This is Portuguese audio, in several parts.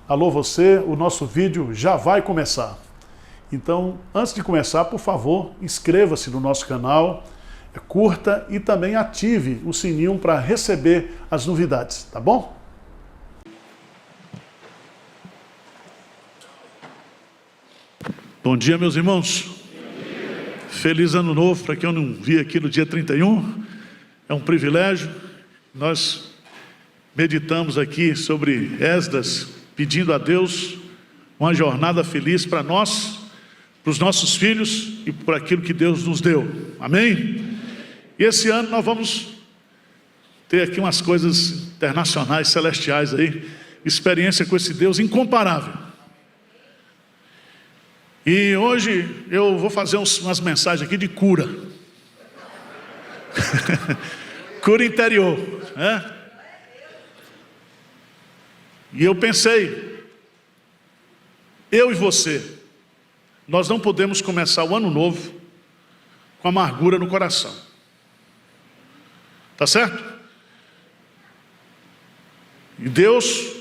Alô você, o nosso vídeo já vai começar. Então, antes de começar, por favor, inscreva-se no nosso canal, curta e também ative o sininho para receber as novidades, tá bom? Bom dia, meus irmãos. Feliz ano novo para quem eu não vi aqui no dia 31. É um privilégio. Nós meditamos aqui sobre Esdras, pedindo a Deus uma jornada feliz para nós, para os nossos filhos e por aquilo que Deus nos deu. Amém? E esse ano nós vamos ter aqui umas coisas internacionais, celestiais aí, experiência com esse Deus incomparável. E hoje eu vou fazer umas mensagens aqui de cura. Cura interior, né? E eu pensei, eu e você, nós não podemos começar o ano novo com amargura no coração. Tá certo? E Deus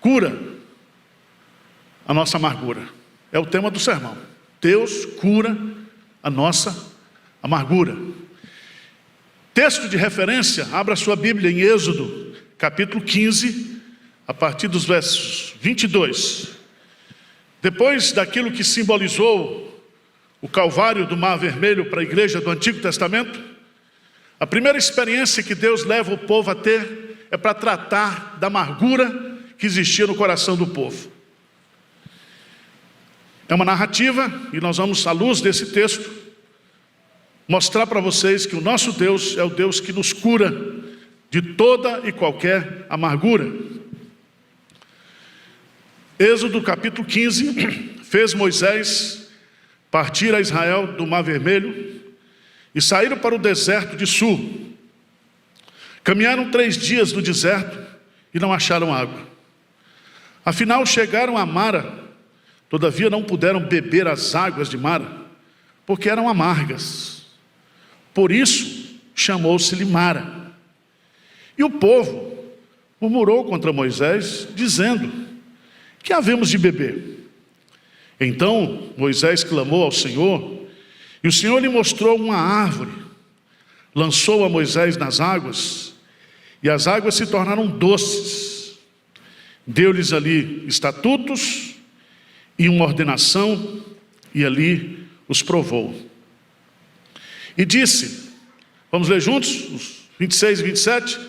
cura a nossa amargura. É o tema do sermão. Deus cura a nossa amargura. Texto de referência, abra sua Bíblia em Êxodo, capítulo 15, a partir dos versos 22. Depois daquilo que simbolizou o Calvário do Mar Vermelho para a igreja do Antigo Testamento, a primeira experiência que Deus leva o povo a ter é para tratar da amargura que existia no coração do povo. É uma narrativa e nós vamos, à luz desse texto, mostrar para vocês que o nosso Deus é o Deus que nos cura de toda e qualquer amargura. Êxodo capítulo 15, fez Moisés partir a Israel do Mar Vermelho e saíram para o deserto de Sur. Caminharam 3 dias no deserto e não acharam água. Afinal chegaram a Mara, todavia não puderam beber as águas de Mara, porque eram amargas. Por isso chamou-se-lhe Mara. E o povo murmurou contra Moisés, dizendo: que havemos de beber? Então Moisés clamou ao Senhor, e o Senhor lhe mostrou uma árvore. Lançou a Moisés nas águas, e as águas se tornaram doces. Deu-lhes ali estatutos e uma ordenação, e ali os provou. E disse, vamos ler juntos, os 26 e 27,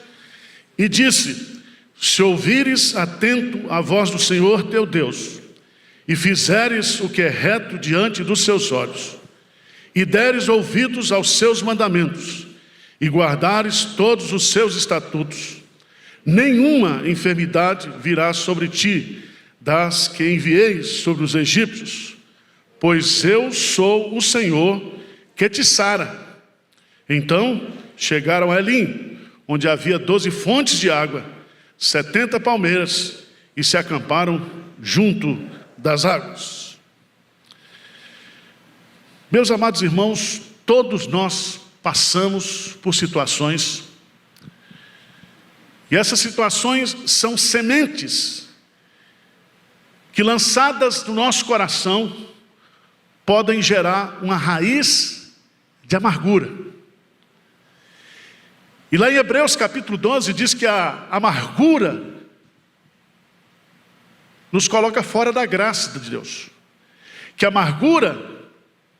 e disse: se ouvires atento a voz do Senhor teu Deus, e fizeres o que é reto diante dos seus olhos, e deres ouvidos aos seus mandamentos, e guardares todos os seus estatutos, nenhuma enfermidade virá sobre ti, das que enviei sobre os egípcios, pois eu sou o Senhor que te sara. Então chegaram a Elim, onde havia 12 fontes de água, 70 palmeiras, e se acamparam junto das águas. Meus amados irmãos, todos nós passamos por situações, e essas situações são sementes que, lançadas no nosso coração, podem gerar uma raiz de amargura. E lá em Hebreus capítulo 12 diz que a amargura nos coloca fora da graça de Deus. Que a amargura,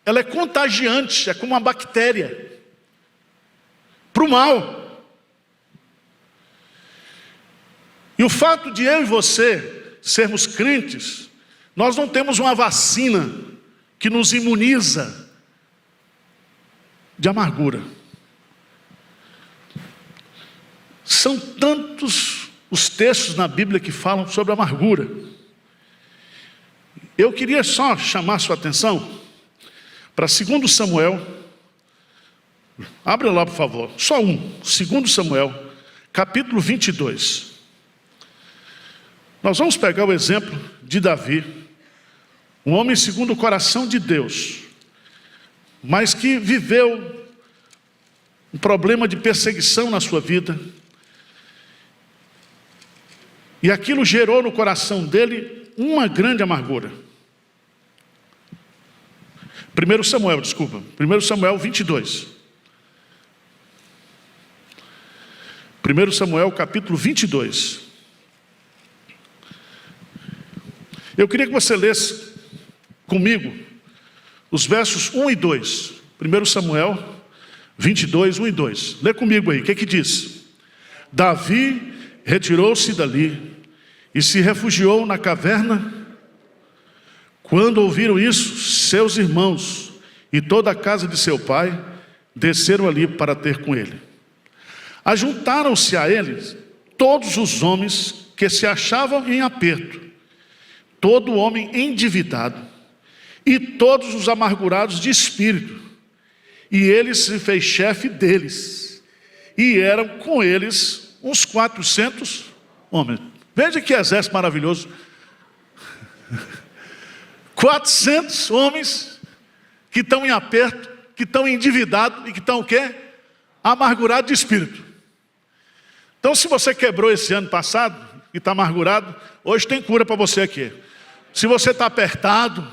ela é contagiante, é como uma bactéria, para o mal. E o fato de eu e você sermos crentes, nós não temos uma vacina que nos imuniza de amargura. São tantos os textos na Bíblia que falam sobre amargura. Eu queria só chamar sua atenção para 2 Samuel. Abre lá, por favor. Só 2 Samuel, capítulo 22. Nós vamos pegar o exemplo de Davi, um homem segundo o coração de Deus, mas que viveu um problema de perseguição na sua vida. E aquilo gerou no coração dele uma grande amargura. 1 Samuel 22. 1 Samuel capítulo 22. Eu queria que você lesse comigo os versos 1 e 2. 1 Samuel 22, 1 e 2. Lê comigo aí, o que diz? Davi retirou-se dali e se refugiou na caverna. Quando ouviram isso, seus irmãos e toda a casa de seu pai desceram ali para ter com ele. Ajuntaram-se a eles todos os homens que se achavam em aperto, todo homem endividado e todos os amargurados de espírito. E ele se fez chefe deles, e eram com eles uns 400 homens. Veja que exército maravilhoso. 400 homens que estão em aperto, que estão endividados e que estão o quê? Amargurados de espírito. Então, se você quebrou esse ano passado e está amargurado, hoje tem cura para você aqui. Se você está apertado,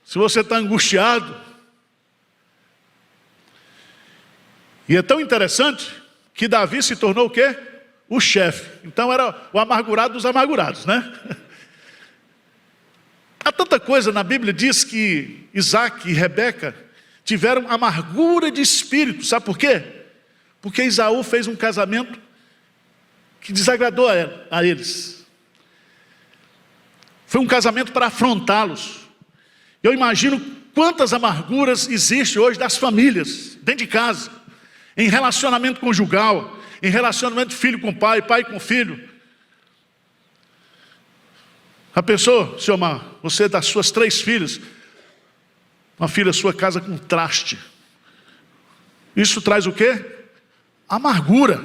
se você está angustiado. E é tão interessante que Davi se tornou o quê? O chefe. Então era o amargurado dos amargurados, né? Há tanta coisa na Bíblia, diz que Isaac e Rebeca tiveram amargura de espírito. Sabe por quê? Porque Esaú fez um casamento que desagradou a eles. Foi um casamento para afrontá-los. Eu imagino quantas amarguras existem hoje das famílias, dentro de casa, em relacionamento conjugal, em relacionamento de filho com pai, pai com filho. A pessoa, seu Mar, você das suas 3 filhas, uma filha sua casa com traste. Isso traz o quê? Amargura.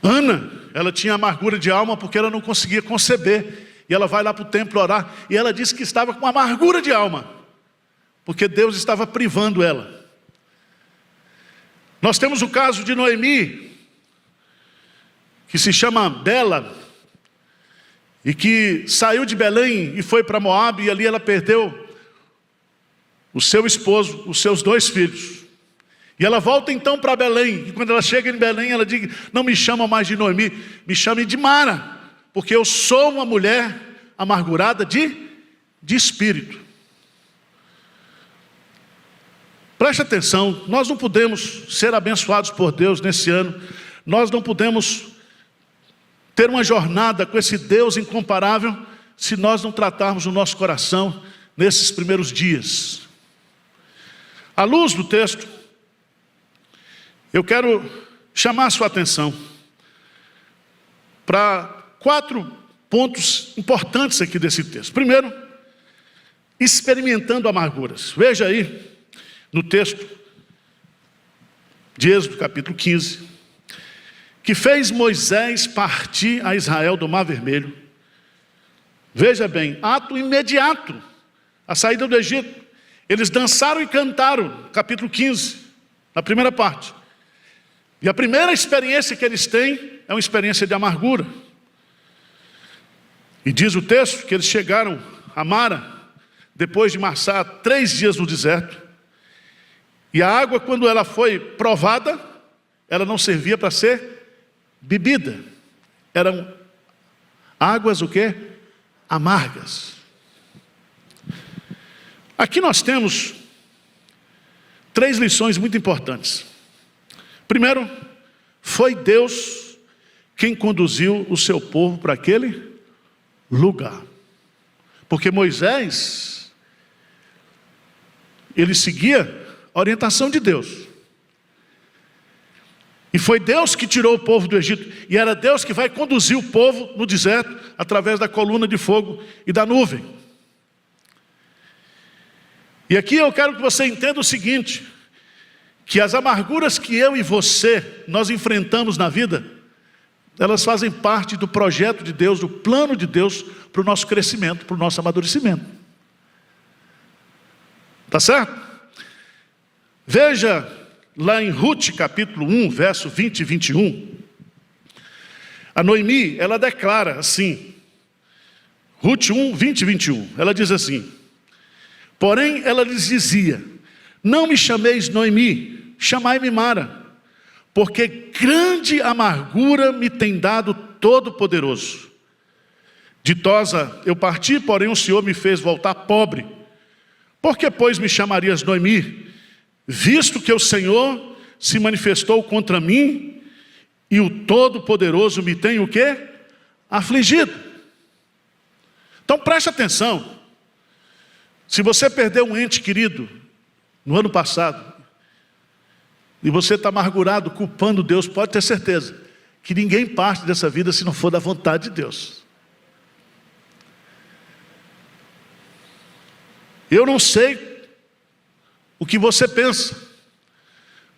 Ana, ela tinha amargura de alma porque ela não conseguia conceber. E ela vai lá para o templo orar, e ela disse que estava com amargura de alma, porque Deus estava privando ela. Nós temos o caso de Noemi, que se chama Bela, e que saiu de Belém e foi para Moabe, e ali ela perdeu o seu esposo, os seus 2 filhos. E ela volta então para Belém, e quando ela chega em Belém, ela diz: não me chama mais de Noemi, me chame de Mara, porque eu sou uma mulher amargurada de espírito. Preste atenção, nós não podemos ser abençoados por Deus nesse ano, nós não podemos ter uma jornada com esse Deus incomparável, se nós não tratarmos o nosso coração nesses primeiros dias. À luz do texto, eu quero chamar a sua atenção para 4 pontos importantes aqui desse texto. Primeiro, experimentando amarguras. Veja aí no texto de Êxodo capítulo 15, que fez Moisés partir a Israel do Mar Vermelho. Veja bem, ato imediato, a saída do Egito. Eles dançaram e cantaram, capítulo 15, na primeira parte. E a primeira experiência que eles têm é uma experiência de amargura. E diz o texto que eles chegaram a Mara, depois de marchar 3 dias no deserto. E a água, quando ela foi provada, ela não servia para ser bebida. Eram águas o quê? Amargas. Aqui nós temos 3 lições muito importantes. Primeiro, foi Deus quem conduziu o seu povo para aquele lugar. Porque Moisés, ele seguia a orientação de Deus. E foi Deus que tirou o povo do Egito. E era Deus que vai conduzir o povo no deserto através da coluna de fogo e da nuvem. E aqui eu quero que você entenda o seguinte, que as amarguras que eu e você, nós enfrentamos na vida, elas fazem parte do projeto de Deus, do plano de Deus para o nosso crescimento, para o nosso amadurecimento. Tá certo? Veja lá em Ruth capítulo 1, verso 20 e 21, A Noemi, ela declara assim, Rute 1, 20 e 21, ela diz assim: porém ela lhes dizia, não me chameis Noemi, chamai-me Mara, porque grande amargura me tem dado Todo-Poderoso. Ditosa eu parti, porém o Senhor me fez voltar pobre. Por que, pois, me chamarias Noemi, visto que o Senhor se manifestou contra mim, e o Todo-Poderoso me tem o quê? Afligido. Então preste atenção. Se você perdeu um ente querido no ano passado, e você está amargurado, culpando Deus, pode ter certeza que ninguém parte dessa vida se não for da vontade de Deus. Eu não sei o que você pensa,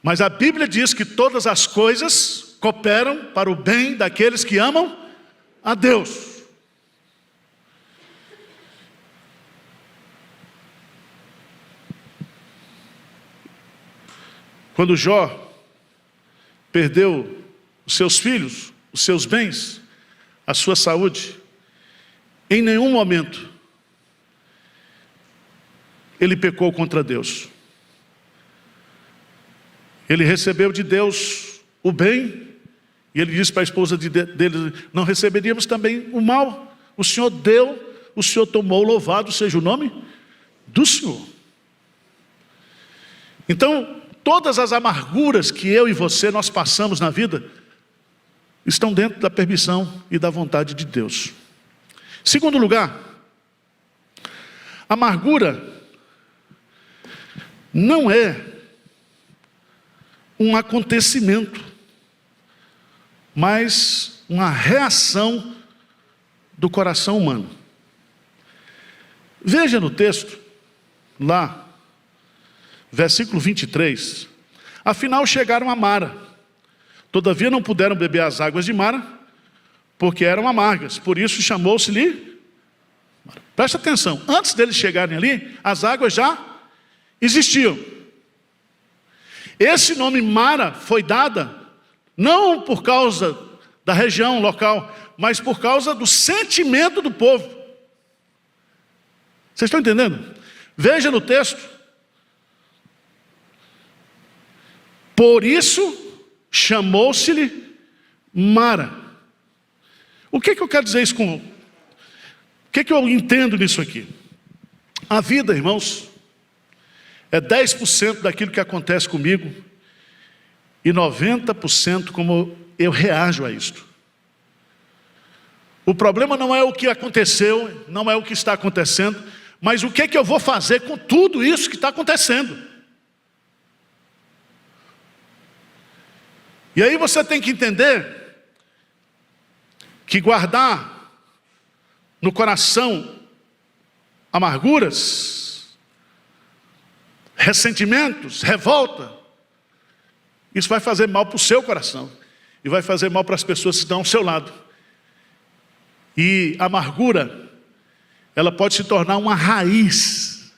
mas a Bíblia diz que todas as coisas cooperam para o bem daqueles que amam a Deus. Quando Jó perdeu os seus filhos, os seus bens, a sua saúde, em nenhum momento ele pecou contra Deus. Ele recebeu de Deus o bem, e ele disse para a esposa dele, não receberíamos também o mal? O Senhor deu, o Senhor tomou, louvado seja o nome do Senhor. Então, todas as amarguras que eu e você, nós passamos na vida, estão dentro da permissão e da vontade de Deus. Segundo lugar, amargura não é um acontecimento, mas uma reação do coração humano. Veja no texto, lá, versículo 23, afinal chegaram a Mara, todavia não puderam beber as águas de Mara, porque eram amargas, por isso chamou-se-lhe Mara. Presta atenção, antes deles chegarem ali, as águas já existiam. Esse nome Mara foi dada, não por causa da região local, mas por causa do sentimento do povo. Vocês estão entendendo? Veja no texto, por isso chamou-se-lhe Mara. O que eu quero dizer isso com... O que eu entendo nisso aqui? A vida, irmãos, é 10% daquilo que acontece comigo e 90% como eu reajo a isto. O problema não é o que aconteceu, não é o que está acontecendo, mas o que eu vou fazer com tudo isso que está acontecendo. E aí você tem que entender que guardar no coração amarguras, ressentimentos, revolta, isso vai fazer mal para o seu coração e vai fazer mal para as pessoas que estão ao seu lado. E a amargura, ela pode se tornar uma raiz.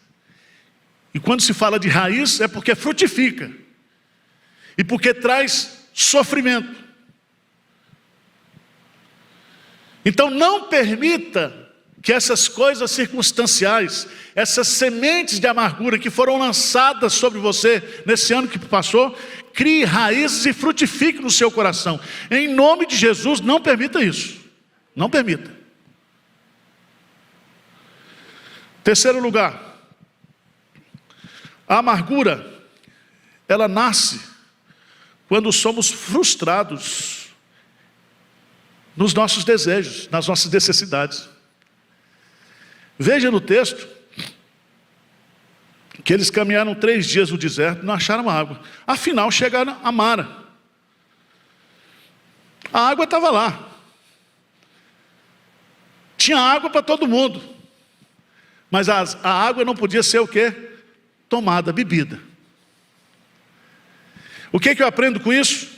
E quando se fala de raiz, é porque frutifica e porque traz sofrimento. Então não permita que essas coisas circunstanciais, essas sementes de amargura que foram lançadas sobre você nesse ano que passou, crie raízes e frutifique no seu coração. Em nome de Jesus, não permita isso. Não permita. Terceiro lugar, a amargura, ela nasce quando somos frustrados nos nossos desejos, nas nossas necessidades. Veja no texto que eles caminharam 3 dias no deserto e não acharam água. Afinal chegaram a Mara. A água estava lá. Tinha água para todo mundo. Mas a água não podia ser o quê? Tomada, bebida. O que eu aprendo com isso?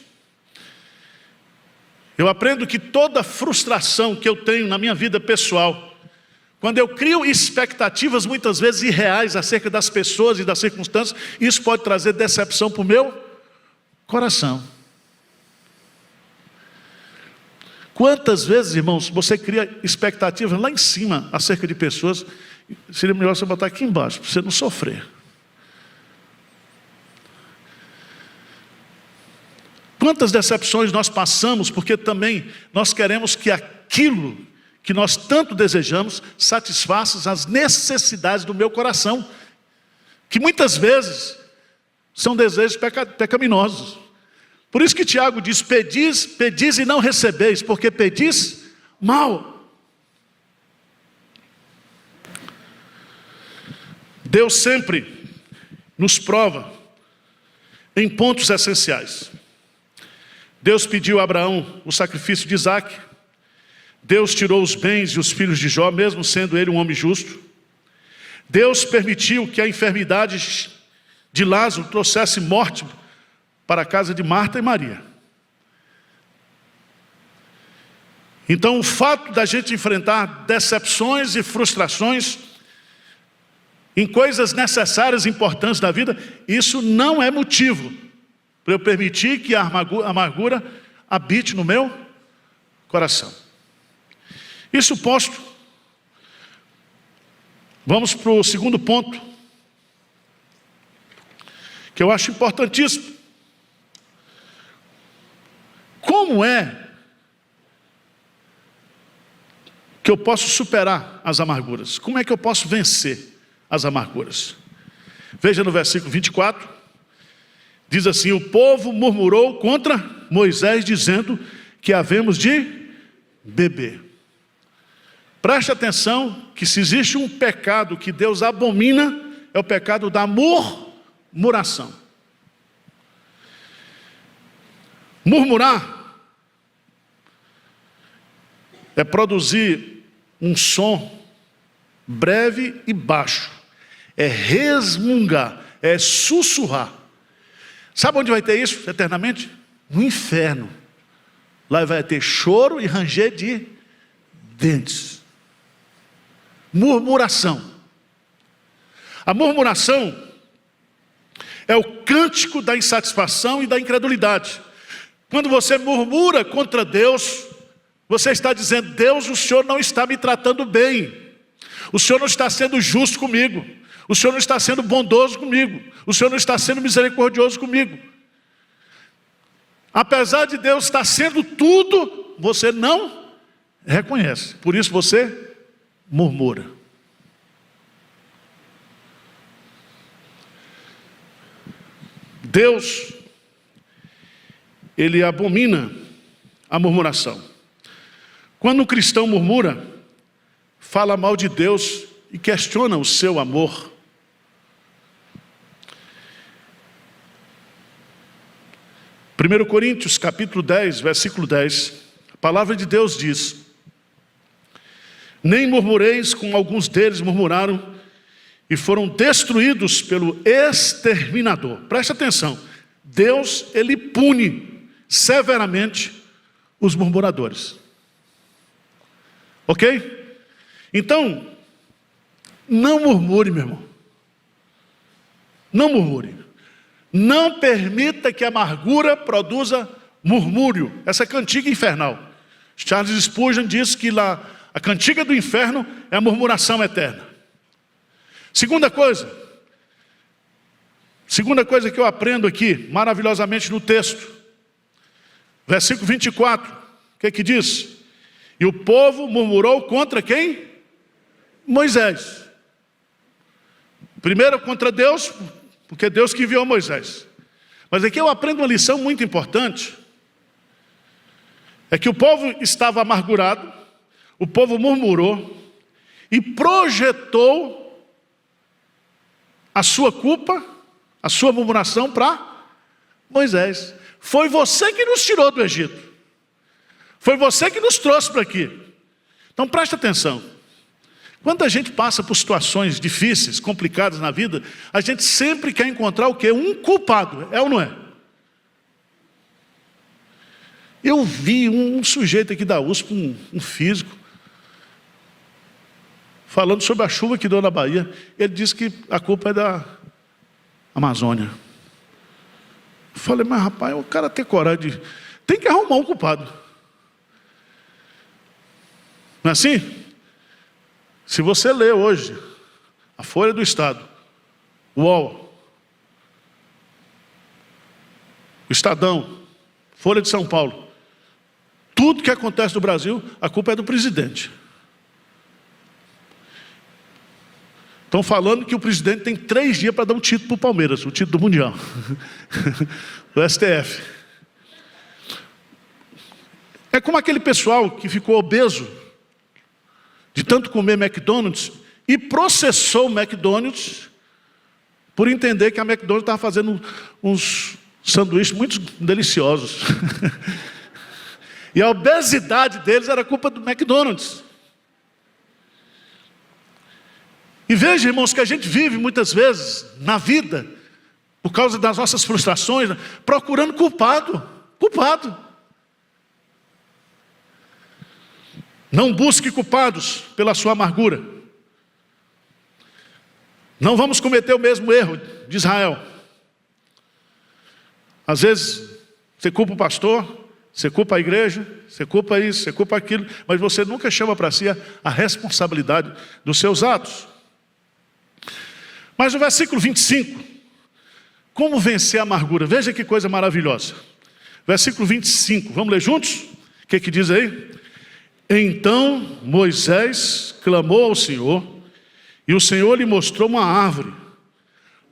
Eu aprendo que toda frustração que eu tenho na minha vida pessoal, quando eu crio expectativas muitas vezes irreais acerca das pessoas e das circunstâncias, isso pode trazer decepção para o meu coração. Quantas vezes, irmãos, você cria expectativas lá em cima acerca de pessoas, seria melhor você botar aqui embaixo, para você não sofrer. Quantas decepções nós passamos, porque também nós queremos que aquilo que nós tanto desejamos satisfaça as necessidades do meu coração, que muitas vezes são desejos pecaminosos. Por isso que Tiago diz: pedis e não recebeis, porque pedis mal. Deus sempre nos prova em pontos essenciais. Deus pediu a Abraão o sacrifício de Isaque. Deus tirou os bens e os filhos de Jó, mesmo sendo ele um homem justo. Deus permitiu que a enfermidade de Lázaro trouxesse morte para a casa de Marta e Maria. Então, o fato da gente enfrentar decepções e frustrações em coisas necessárias e importantes da vida, isso não é motivo para eu permitir que a amargura habite no meu coração. Isso posto, vamos para o segundo ponto, que eu acho importantíssimo. Como é que eu posso superar as amarguras? Como é que eu posso vencer as amarguras? Veja no versículo 24. Diz assim: o povo murmurou contra Moisés, dizendo que havemos de beber. Preste atenção que se existe um pecado que Deus abomina, é o pecado da murmuração. Murmurar é produzir um som breve e baixo, é resmungar, é sussurrar. Sabe onde vai ter isso eternamente? No inferno. Lá vai ter choro e ranger de dentes. Murmuração. A murmuração é o cântico da insatisfação e da incredulidade. Quando você murmura contra Deus, você está dizendo: Deus, o Senhor não está me tratando bem. O Senhor não está sendo justo comigo. O Senhor não está sendo bondoso comigo. O Senhor não está sendo misericordioso comigo. Apesar de Deus estar sendo tudo, você não reconhece. Por isso você murmura. Deus, Ele abomina a murmuração. Quando um cristão murmura, fala mal de Deus e questiona o seu amor. 1 Coríntios capítulo 10, versículo 10, a palavra de Deus diz: nem murmureis como alguns deles murmuraram e foram destruídos pelo exterminador. Preste atenção, Deus, Ele pune severamente os murmuradores. Ok? Então, não murmure, meu irmão. Não murmure. Não permita que a amargura produza murmúrio. Essa cantiga infernal. Charles Spurgeon diz que lá, a cantiga do inferno é a murmuração eterna. Segunda coisa que eu aprendo aqui, maravilhosamente no texto. Versículo 24. O que diz? E o povo murmurou contra quem? Moisés. Primeiro contra Deus, porque Deus que enviou Moisés. Mas aqui eu aprendo uma lição muito importante. É que o povo estava amargurado, o povo murmurou e projetou a sua culpa, a sua murmuração para Moisés. Foi você que nos tirou do Egito. Foi você que nos trouxe para aqui. Então preste atenção. Quando a gente passa por situações difíceis, complicadas na vida, a gente sempre quer encontrar o quê? Um culpado, é ou não é? Eu vi um sujeito aqui da USP, um físico, falando sobre a chuva que deu na Bahia. Ele disse que a culpa é da Amazônia. Eu falei, mas rapaz, o cara tem coragem de... Tem que arrumar um culpado. Não é assim? Se você ler hoje a Folha do Estado, o UOL, o Estadão, Folha de São Paulo, tudo que acontece no Brasil, a culpa é do presidente. Estão falando que o presidente tem 3 dias para dar um título para o Palmeiras, o título do Mundial, do STF. É como aquele pessoal que ficou obeso de tanto comer McDonald's e processou o McDonald's por entender que a McDonald's estava fazendo uns sanduíches muito deliciosos. E a obesidade deles era culpa do McDonald's. E veja, irmãos, que a gente vive muitas vezes na vida, por causa das nossas frustrações, procurando culpado. Não busque culpados pela sua amargura. Não vamos cometer o mesmo erro de Israel. Às vezes, você culpa o pastor, você culpa a igreja, você culpa isso, você culpa aquilo, mas você nunca chama para si a responsabilidade dos seus atos. Mas o versículo 25, como vencer a amargura? Veja que coisa maravilhosa. Versículo 25, vamos ler juntos? O que diz aí? Então Moisés clamou ao Senhor, e o Senhor lhe mostrou uma árvore.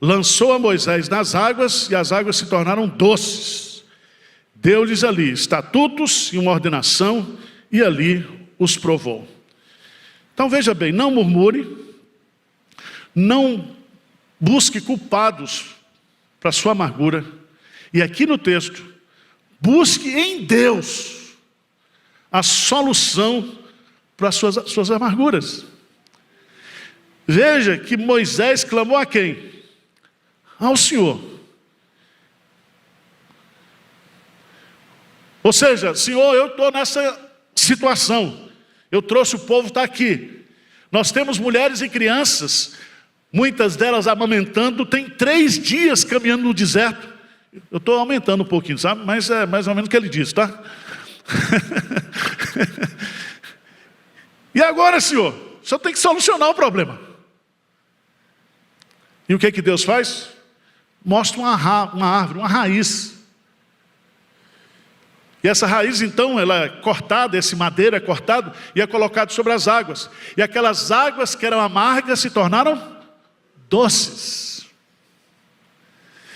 Lançou a Moisés nas águas, e as águas se tornaram doces. Deu-lhes ali estatutos e uma ordenação, e ali os provou. Então veja bem, não murmure, não busque culpados para a sua amargura. E aqui no texto, busque em Deus a solução para as suas amarguras. Veja que Moisés clamou a quem? Ao Senhor. Ou seja, Senhor, eu estou nessa situação. Eu trouxe o povo, está aqui. Nós temos mulheres e crianças, muitas delas amamentando, tem 3 dias caminhando no deserto. Eu estou aumentando um pouquinho, sabe? Mas é mais ou menos o que ele disse, tá? E agora, Senhor, o Senhor tem que solucionar o problema. E o que Deus faz? Mostra uma árvore, uma raiz. E essa raiz, então, ela é cortada, esse madeiro é cortado e é colocado sobre as águas. E aquelas águas que eram amargas se tornaram doces.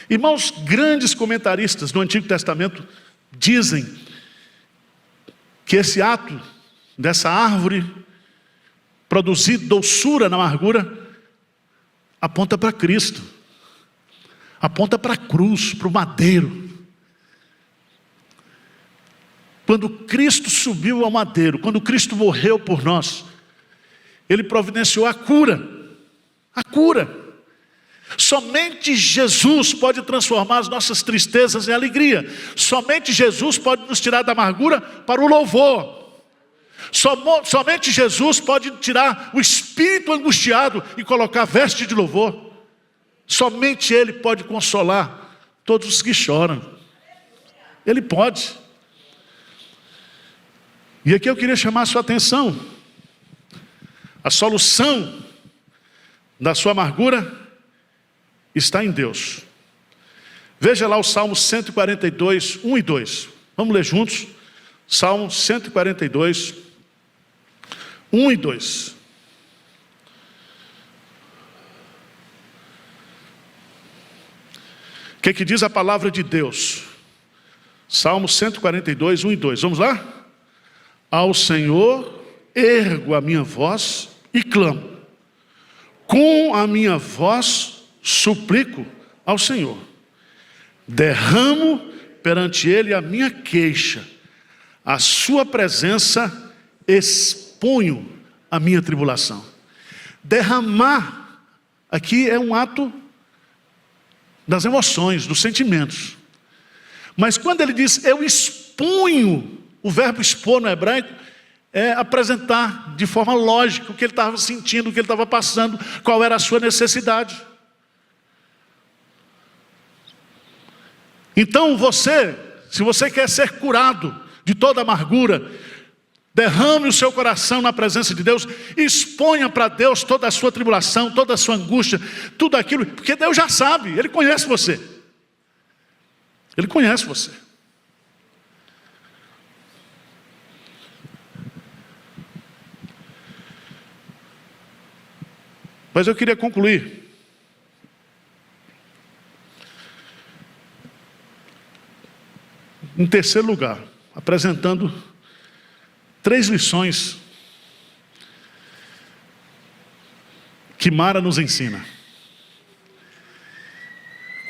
Irmãos, grandes comentaristas do Antigo Testamento dizem que esse ato dessa árvore produzir doçura na amargura aponta para Cristo, aponta para a cruz, para o madeiro. Quando Cristo subiu ao madeiro, quando Cristo morreu por nós, Ele providenciou a cura. A cura. Somente Jesus pode transformar as nossas tristezas em alegria. Somente Jesus pode nos tirar da amargura para o louvor. Somente Jesus pode tirar o espírito angustiado e colocar a veste de louvor. Somente Ele pode consolar todos os que choram. Ele pode. E aqui eu queria chamar a sua atenção. A solução da sua amargura está em Deus. Veja lá o Salmo 142, 1 e 2. Vamos ler juntos. Salmo 142, 1 e 2. O que diz a palavra de Deus? Salmo 142, 1 e 2. Vamos lá? Ao Senhor ergo a minha voz e clamo. Com a minha voz suplico ao Senhor. Derramo perante Ele a minha queixa. A sua presença exponho a minha tribulação. Derramar aqui é um ato das emoções, dos sentimentos. Mas quando ele diz eu expunho, o verbo expor no hebraico é apresentar de forma lógica o que ele estava sentindo, o que ele estava passando, qual era a sua necessidade. Então se você quer ser curado de toda amargura, Derrame o seu coração na presença de Deus. Exponha para Deus toda a sua tribulação, toda a sua angústia, tudo aquilo, porque Deus já sabe, Ele conhece você. Ele conhece você. Mas eu queria concluir em terceiro lugar, apresentando 3 lições que Mara nos ensina.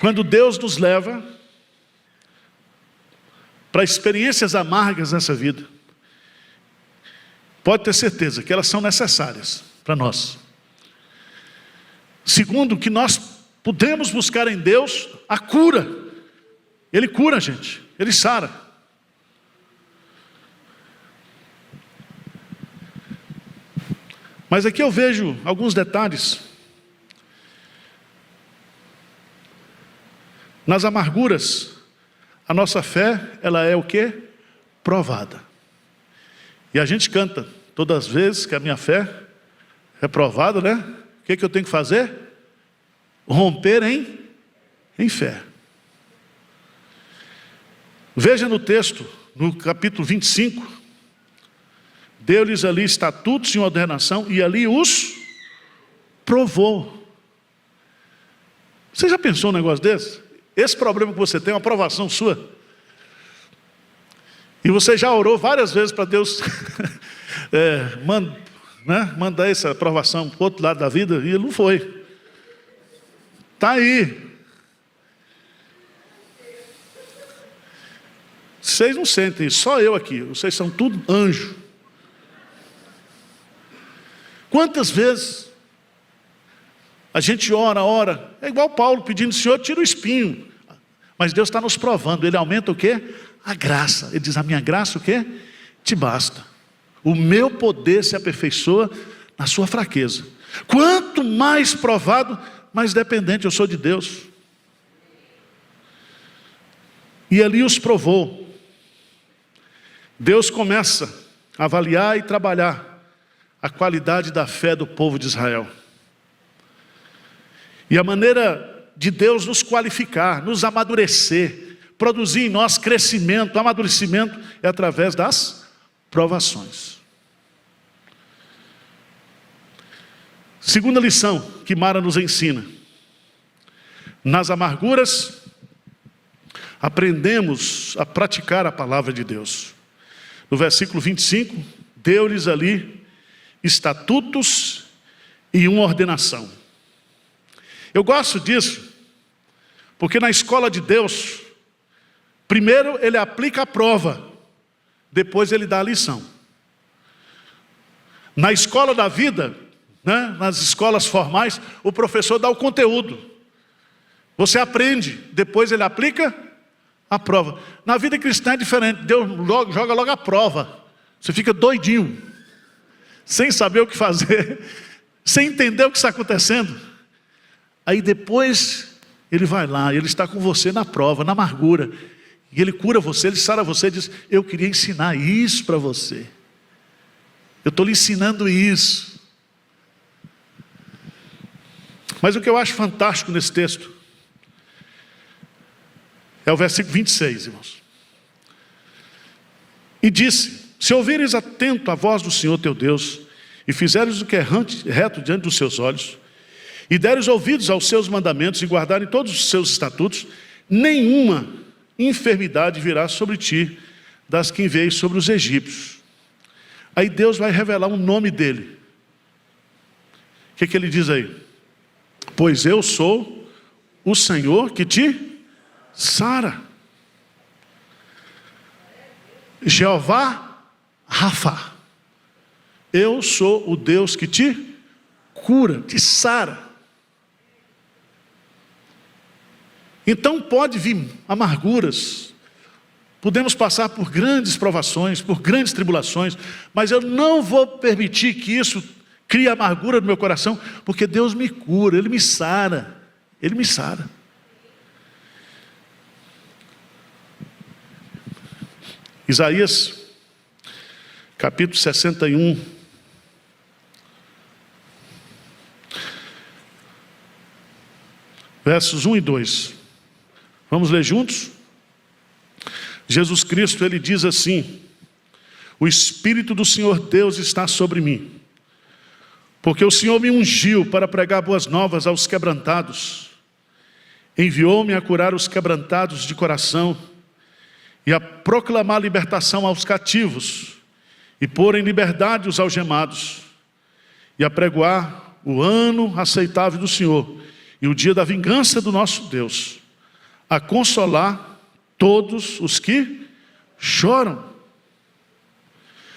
Quando Deus nos leva para experiências amargas nessa vida, pode ter certeza que elas são necessárias para nós. Segundo, que nós podemos buscar em Deus a cura. Ele cura a gente, Ele sara. Mas aqui eu vejo alguns detalhes. Nas amarguras, a nossa fé, ela é o quê? Provada. E a gente canta todas as vezes que a minha fé é provada, né? O que eu tenho que fazer? Romper em fé. Veja no texto, no capítulo 25, deu-lhes ali estatutos e ordenação, e ali os provou. Você já pensou um negócio desse? Esse problema que você tem é uma provação sua. E você já orou várias vezes para Deus mandar essa aprovação para o outro lado da vida, e Ele não foi. Está aí. Vocês não sentem isso, só eu aqui. Vocês são tudo anjo. Quantas vezes a gente ora, é igual Paulo pedindo, Senhor, tira o espinho. Mas Deus está nos provando, Ele aumenta o quê? A graça. Ele diz, a minha graça o quê? Te basta. O meu poder se aperfeiçoa na sua fraqueza. Quanto mais provado, mais dependente eu sou de Deus. E ali os provou. Deus começa a avaliar e trabalhar a qualidade da fé do povo de Israel. E a maneira de Deus nos qualificar, nos amadurecer, produzir em nós crescimento, amadurecimento, é através das provações. Segunda lição que Mara nos ensina. Nas amarguras, aprendemos a praticar a palavra de Deus. No versículo 25, deu-lhes ali estatutos e uma ordenação. Eu gosto disso, porque na escola de Deus, primeiro Ele aplica a prova, depois Ele dá a lição. Na escola da vida, nas escolas formais, o professor dá o conteúdo. Você aprende, depois Ele aplica a prova. Na vida cristã é diferente, Deus joga logo a prova. Você fica doidinho, sem saber o que fazer, sem entender o que está acontecendo. Aí depois Ele vai lá, Ele está com você na prova, na amargura, e Ele cura você, Ele sara você e diz, eu queria ensinar isso para você. Eu estou lhe ensinando isso. Mas o que eu acho fantástico nesse texto é o versículo 26, irmãos. E disse, se ouvires atento a voz do Senhor teu Deus, e fizeres o que é reto diante dos seus olhos, e deres ouvidos aos seus mandamentos, e guardarem todos os seus estatutos, nenhuma enfermidade virá sobre ti, das que enviei sobre os egípcios. Aí Deus vai revelar o nome dele. O que Ele diz aí? Pois eu sou o Senhor que te sara. Jeová Rafa. Eu sou o Deus que te cura, te sara. Então pode vir amarguras, podemos passar por grandes provações, por grandes tribulações, mas eu não vou permitir que isso crie amargura no meu coração, porque Deus me cura, Ele me sara, Ele me sara. Isaías, capítulo 61, versos 1 e 2. Vamos ler juntos? Jesus Cristo, ele diz assim: o Espírito do Senhor Deus está sobre mim, porque o Senhor me ungiu para pregar boas novas aos quebrantados, enviou-me a curar os quebrantados de coração, e a proclamar libertação aos cativos, e pôr em liberdade os algemados, e a pregoar o ano aceitável do Senhor, e o dia da vingança do nosso Deus, a consolar todos os que choram.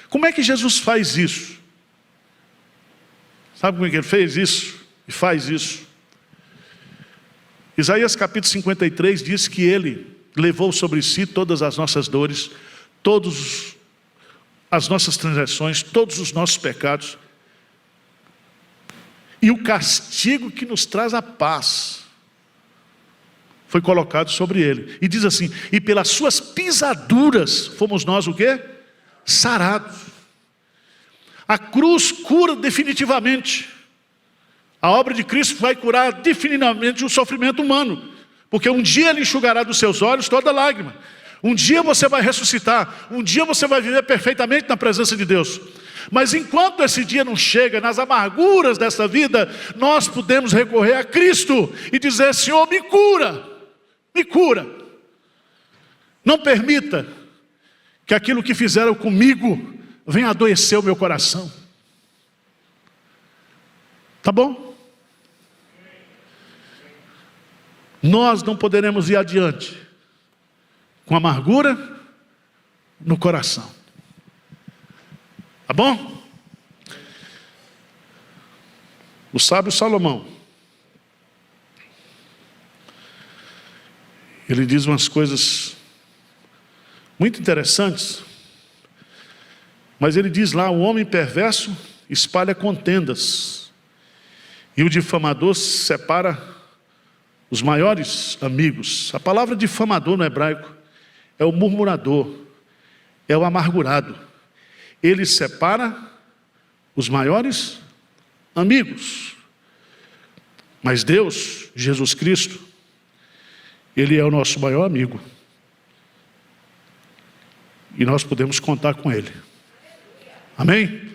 Como é que Jesus faz isso? Sabe como é que ele fez isso? E faz isso? Isaías capítulo 53 diz que ele levou sobre si todas as nossas dores, todas as nossas transgressões, todos os nossos pecados, e o castigo que nos traz a paz foi colocado sobre ele. E diz assim: e pelas suas pisaduras fomos nós o quê? Sarados. A cruz cura definitivamente. A obra de Cristo vai curar definitivamente o sofrimento humano, porque um dia ele enxugará dos seus olhos toda lágrima. Um dia você vai ressuscitar, um dia você vai viver perfeitamente na presença de Deus. Mas enquanto esse dia não chega, nas amarguras dessa vida, nós podemos recorrer a Cristo e dizer: Senhor, me cura, me cura. Não permita que aquilo que fizeram comigo venha adoecer o meu coração. Tá bom? Nós não poderemos ir adiante com amargura no coração. Tá bom? O sábio Salomão, ele diz umas coisas muito interessantes, mas ele diz lá: o homem perverso espalha contendas, e o difamador separa os maiores amigos. A palavra difamador no hebraico é o murmurador, é o amargurado. Ele separa os maiores amigos. Mas Deus, Jesus Cristo, Ele é o nosso maior amigo. E nós podemos contar com Ele. Amém?